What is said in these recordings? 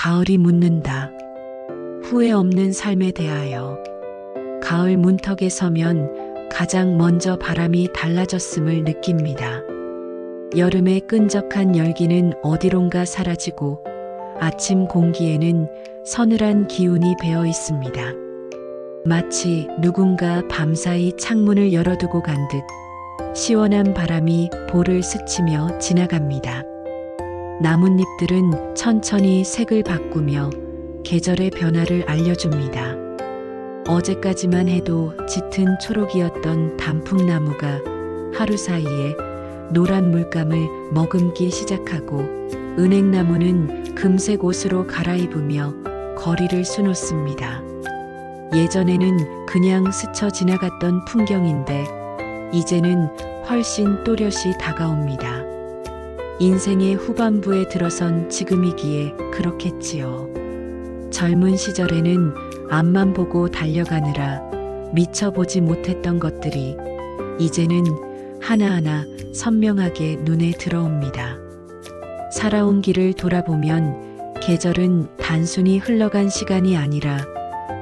가을이 묻는다. 후회 없는 삶에 대하여. 가을 문턱에 서면 가장 먼저 바람이 달라졌음을 느낍니다. 여름의 끈적한 열기는 어디론가 사라지고 아침 공기에는 서늘한 기운이 배어 있습니다. 마치 누군가 밤사이 창문을 열어두고 간 듯 시원한 바람이 볼을 스치며 지나갑니다. 나뭇잎들은 천천히 색을 바꾸며 계절의 변화를 알려줍니다. 어제까지만 해도 짙은 초록이었던 단풍나무가 하루 사이에 노란 물감을 머금기 시작하고 은행나무는 금색 옷으로 갈아입으며 거리를 수놓습니다. 예전에는 그냥 스쳐 지나갔던 풍경인데 이제는 훨씬 또렷이 다가옵니다. 인생의 후반부에 들어선 지금이기에 그렇겠지요. 젊은 시절에는 앞만 보고 달려가느라 미처 보지 못했던 것들이 이제는 하나하나 선명하게 눈에 들어옵니다. 살아온 길을 돌아보면 계절은 단순히 흘러간 시간이 아니라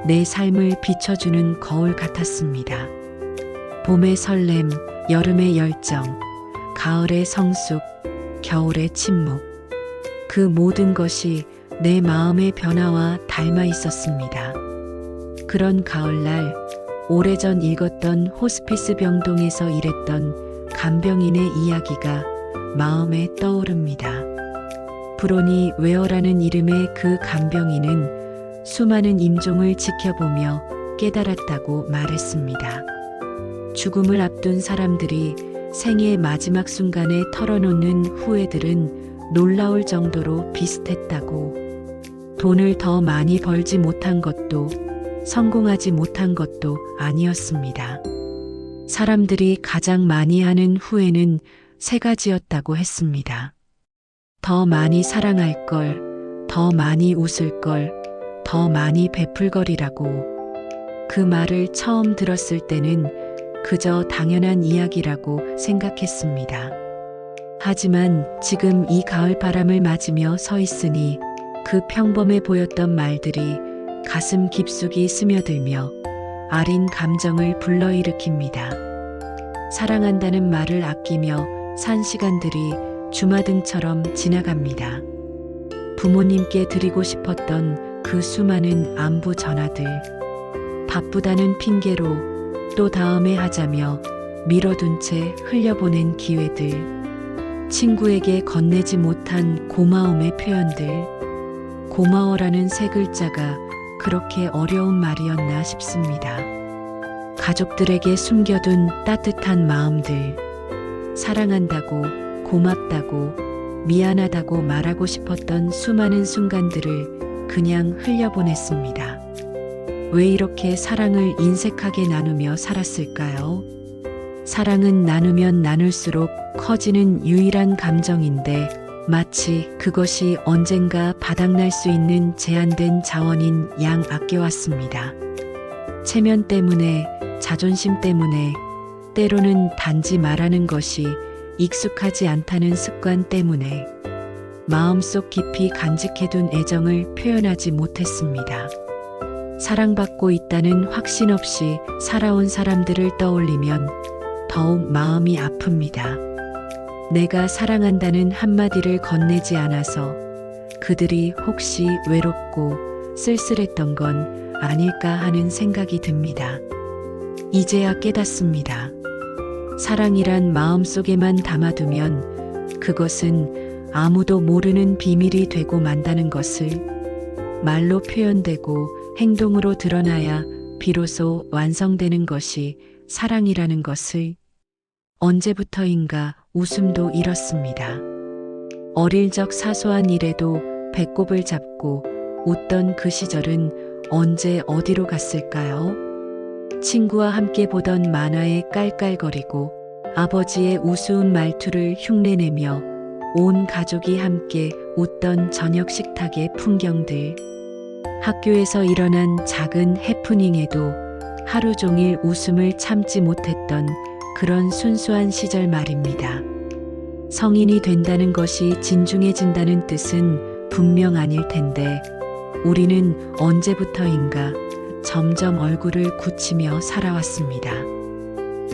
내 삶을 비춰주는 거울 같았습니다. 봄의 설렘, 여름의 열정, 가을의 성숙, 겨울의 침묵. 그 모든 것이 내 마음의 변화와 닮아 있었습니다. 그런 가을날, 오래전 읽었던 호스피스 병동에서 일했던 간병인의 이야기가 마음에 떠오릅니다. 브로니 웨어라는 이름의 그 간병인은 수많은 임종을 지켜보며 깨달았다고 말했습니다. 죽음을 앞둔 사람들이 생의 마지막 순간에 털어놓는 후회들은 놀라울 정도로 비슷했다고. 돈을 더 많이 벌지 못한 것도 성공하지 못한 것도 아니었습니다. 사람들이 가장 많이 하는 후회는 세 가지였다고 했습니다. 더 많이 사랑할 걸, 더 많이 웃을 걸, 더 많이 베풀거리라고. 그 말을 처음 들었을 때는 그저 당연한 이야기라고 생각했습니다. 하지만 지금 이 가을 바람을 맞으며 서 있으니 그 평범해 보였던 말들이 가슴 깊숙이 스며들며 아린 감정을 불러일으킵니다. 사랑한다는 말을 아끼며 산 시간들이 주마등처럼 지나갑니다. 부모님께 드리고 싶었던 그 수많은 안부 전화들, 바쁘다는 핑계로 또 다음에 하자며 미뤄둔 채 흘려보낸 기회들, 친구에게 건네지 못한 고마움의 표현들, 고마워라는 세 글자가 그렇게 어려운 말이었나 싶습니다. 가족들에게 숨겨둔 따뜻한 마음들, 사랑한다고, 고맙다고, 미안하다고 말하고 싶었던 수많은 순간들을 그냥 흘려보냈습니다. 왜 이렇게 사랑을 인색하게 나누며 살았을까요? 사랑은 나누면 나눌수록 커지는 유일한 감정인데 마치 그것이 언젠가 바닥날 수 있는 제한된 자원인 양 아껴왔습니다. 체면 때문에, 자존심 때문에, 때로는 단지 말하는 것이 익숙하지 않다는 습관 때문에 마음속 깊이 간직해둔 애정을 표현하지 못했습니다. 사랑받고 있다는 확신 없이 살아온 사람들을 떠올리면 더욱 마음이 아픕니다. 내가 사랑한다는 한마디를 건네지 않아서 그들이 혹시 외롭고 쓸쓸했던 건 아닐까 하는 생각이 듭니다. 이제야 깨닫습니다. 사랑이란 마음속에만 담아두면 그것은 아무도 모르는 비밀이 되고 만다는 것을, 말로 표현되고 행동으로 드러나야 비로소 완성되는 것이 사랑이라는 것을. 언제부터인가 웃음도 잃었습니다. 어릴 적 사소한 일에도 배꼽을 잡고 웃던 그 시절은 언제 어디로 갔을까요? 친구와 함께 보던 만화에 깔깔거리고 아버지의 우스운 말투를 흉내내며 온 가족이 함께 웃던 저녁 식탁의 풍경들. 학교에서 일어난 작은 해프닝에도 하루 종일 웃음을 참지 못했던 그런 순수한 시절 말입니다. 성인이 된다는 것이 진중해진다는 뜻은 분명 아닐 텐데 우리는 언제부터인가 점점 얼굴을 굳히며 살아왔습니다.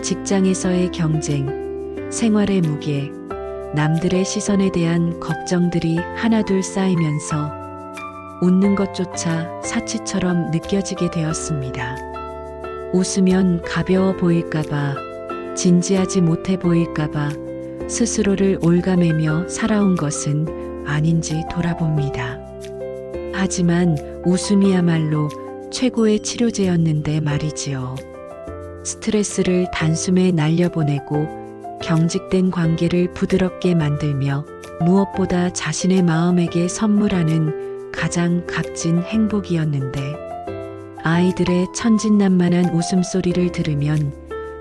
직장에서의 경쟁, 생활의 무게, 남들의 시선에 대한 걱정들이 하나둘 쌓이면서 웃는 것조차 사치처럼 느껴지게 되었습니다. 웃으면 가벼워 보일까봐, 진지하지 못해 보일까봐 스스로를 올가매며 살아온 것은 아닌지 돌아봅니다. 하지만 웃음이야말로 최고의 치료제였는데 말이지요. 스트레스를 단숨에 날려보내고 경직된 관계를 부드럽게 만들며 무엇보다 자신의 마음에게 선물하는 가장 값진 행복이었는데 아이들의 천진난만한 웃음소리를 들으면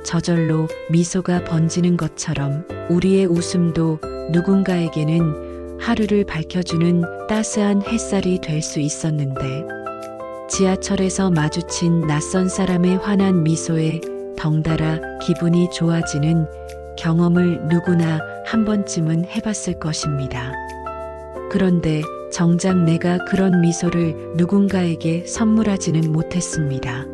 저절로 미소가 번지는 것처럼 우리의 웃음도 누군가에게는 하루를 밝혀주는 따스한 햇살이 될 수 있었는데 지하철에서 마주친 낯선 사람의 환한 미소에 덩달아 기분이 좋아지는 경험을 누구나 한 번쯤은 해봤을 것입니다. 그런데 정작 내가 그런 미소를 누군가에게 선물하지는 못했습니다.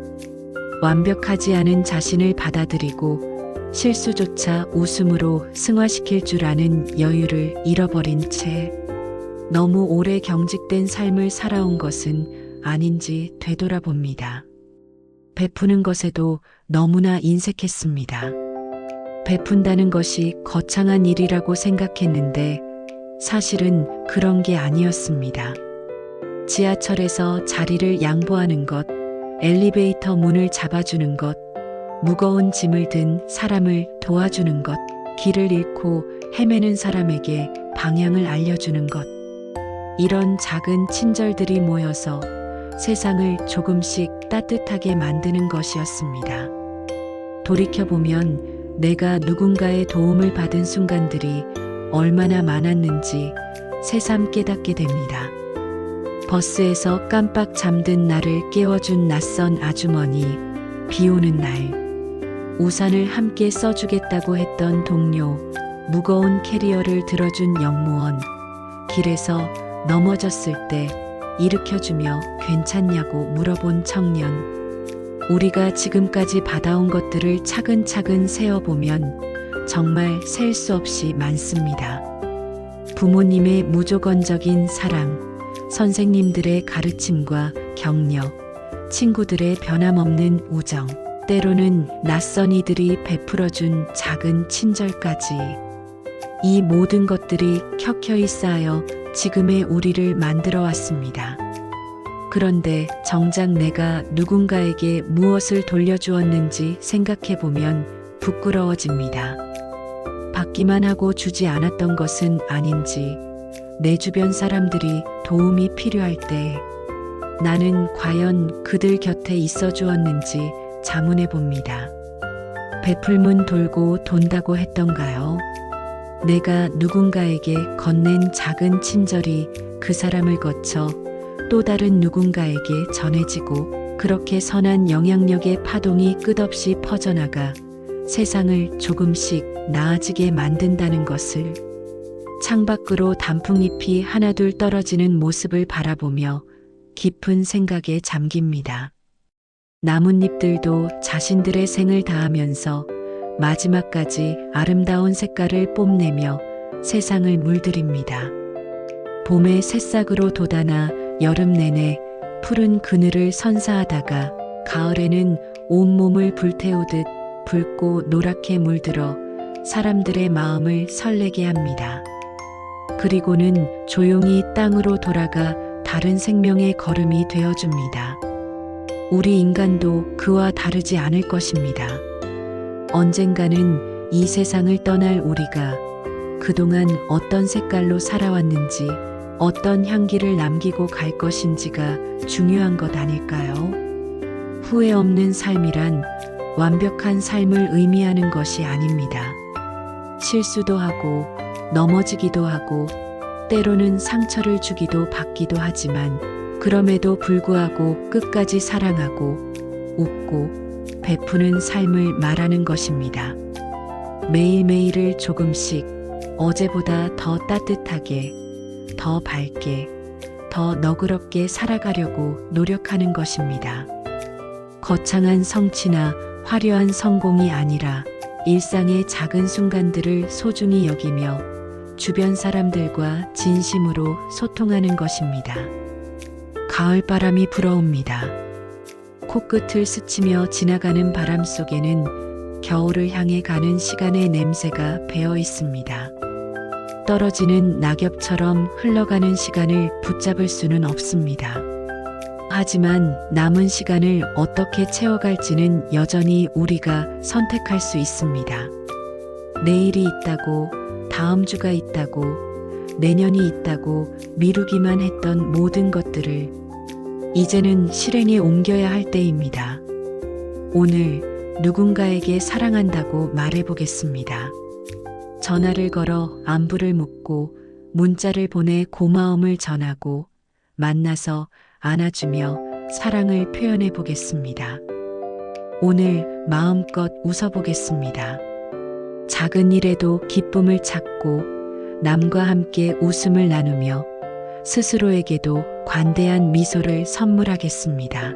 완벽하지 않은 자신을 받아들이고 실수조차 웃음으로 승화시킬 줄 아는 여유를 잃어버린 채 너무 오래 경직된 삶을 살아온 것은 아닌지 되돌아봅니다. 베푸는 것에도 너무나 인색했습니다. 베푼다는 것이 거창한 일이라고 생각했는데 사실은 그런 게 아니었습니다. 지하철에서 자리를 양보하는 것, 엘리베이터 문을 잡아주는 것, 무거운 짐을 든 사람을 도와주는 것, 길을 잃고 헤매는 사람에게 방향을 알려주는 것. 이런 작은 친절들이 모여서 세상을 조금씩 따뜻하게 만드는 것이었습니다. 돌이켜보면 내가 누군가의 도움을 받은 순간들이 얼마나 많았는지 새삼 깨닫게 됩니다. 버스에서 깜빡 잠든 나를 깨워준 낯선 아주머니, 비 오는 날, 우산을 함께 써주겠다고 했던 동료, 무거운 캐리어를 들어준 영무원, 길에서 넘어졌을 때 일으켜주며 괜찮냐고 물어본 청년. 우리가 지금까지 받아온 것들을 차근차근 세어보면 정말 셀 수 없이 많습니다. 부모님의 무조건적인 사랑, 선생님들의 가르침과 격려, 친구들의 변함없는 우정, 때로는 낯선 이들이 베풀어준 작은 친절까지. 이 모든 것들이 켜켜이 쌓여 지금의 우리를 만들어 왔습니다. 그런데 정작 내가 누군가에게 무엇을 돌려주었는지 생각해보면 부끄러워집니다. 받기만 하고 주지 않았던 것은 아닌지, 내 주변 사람들이 도움이 필요할 때 나는 과연 그들 곁에 있어 주었는지 자문해 봅니다. 베풀면 돌고 돈다고 했던가요? 내가 누군가에게 건넨 작은 친절이 그 사람을 거쳐 또 다른 누군가에게 전해지고 그렇게 선한 영향력의 파동이 끝없이 퍼져나가 세상을 조금씩 나아지게 만든다는 것을 창밖으로 단풍잎이 하나둘 떨어지는 모습을 바라보며 깊은 생각에 잠깁니다. 나뭇잎들도 자신들의 생을 다하면서 마지막까지 아름다운 색깔을 뽐내며 세상을 물들입니다. 봄의 새싹으로 돋아나 여름 내내 푸른 그늘을 선사하다가 가을에는 온몸을 불태우듯 붉고 노랗게 물들어 사람들의 마음을 설레게 합니다. 그리고는 조용히 땅으로 돌아가 다른 생명의 걸음이 되어줍니다. 우리 인간도 그와 다르지 않을 것입니다. 언젠가는 이 세상을 떠날 우리가 그동안 어떤 색깔로 살아왔는지, 어떤 향기를 남기고 갈 것인지가 중요한 것 아닐까요? 후회 없는 삶이란 완벽한 삶을 의미하는 것이 아닙니다. 실수도 하고 넘어지기도 하고 때로는 상처를 주기도 받기도 하지만 그럼에도 불구하고 끝까지 사랑하고 웃고 베푸는 삶을 말하는 것입니다. 매일매일을 조금씩 어제보다 더 따뜻하게, 더 밝게, 더 너그럽게 살아가려고 노력하는 것입니다. 거창한 성취나 화려한 성공이 아니라 일상의 작은 순간들을 소중히 여기며 주변 사람들과 진심으로 소통하는 것입니다. 가을바람이 불어옵니다. 코끝을 스치며 지나가는 바람 속에는 겨울을 향해 가는 시간의 냄새가 배어 있습니다. 떨어지는 낙엽처럼 흘러가는 시간을 붙잡을 수는 없습니다. 하지만 남은 시간을 어떻게 채워갈지는 여전히 우리가 선택할 수 있습니다. 내일이 있다고, 다음 주가 있다고, 내년이 있다고 미루기만 했던 모든 것들을 이제는 실행에 옮겨야 할 때입니다. 오늘 누군가에게 사랑한다고 말해보겠습니다. 전화를 걸어 안부를 묻고 문자를 보내 고마움을 전하고 만나서 안아주며 사랑을 표현해 보겠습니다. 오늘 마음껏 웃어보겠습니다. 작은 일에도 기쁨을 찾고 남과 함께 웃음을 나누며 스스로에게도 관대한 미소를 선물하겠습니다.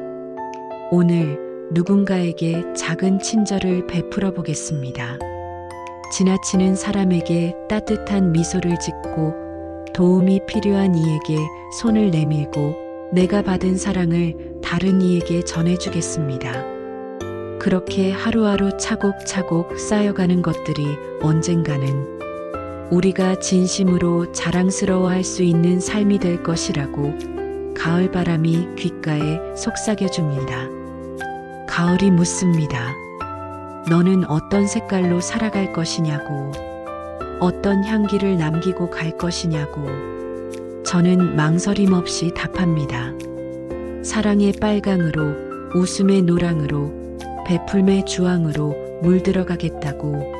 오늘 누군가에게 작은 친절을 베풀어 보겠습니다. 지나치는 사람에게 따뜻한 미소를 짓고 도움이 필요한 이에게 손을 내밀고 내가 받은 사랑을 다른 이에게 전해주겠습니다. 그렇게 하루하루 차곡차곡 쌓여가는 것들이 언젠가는 우리가 진심으로 자랑스러워할 수 있는 삶이 될 것이라고 가을바람이 귓가에 속삭여줍니다. 가을이 묻습니다. 너는 어떤 색깔로 살아갈 것이냐고, 어떤 향기를 남기고 갈 것이냐고. 저는 망설임 없이 답합니다. 사랑의 빨강으로, 웃음의 노랑으로, 베풀매 주황으로 물들어가겠다고.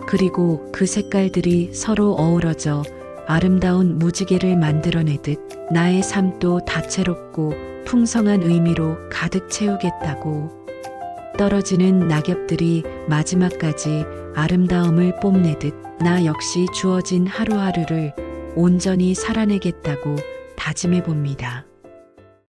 그리고 그 색깔들이 서로 어우러져 아름다운 무지개를 만들어내듯 나의 삶도 다채롭고 풍성한 의미로 가득 채우겠다고. 떨어지는 낙엽들이 마지막까지 아름다움을 뽐내듯 나 역시 주어진 하루하루를 온전히 살아내겠다고 다짐해 봅니다.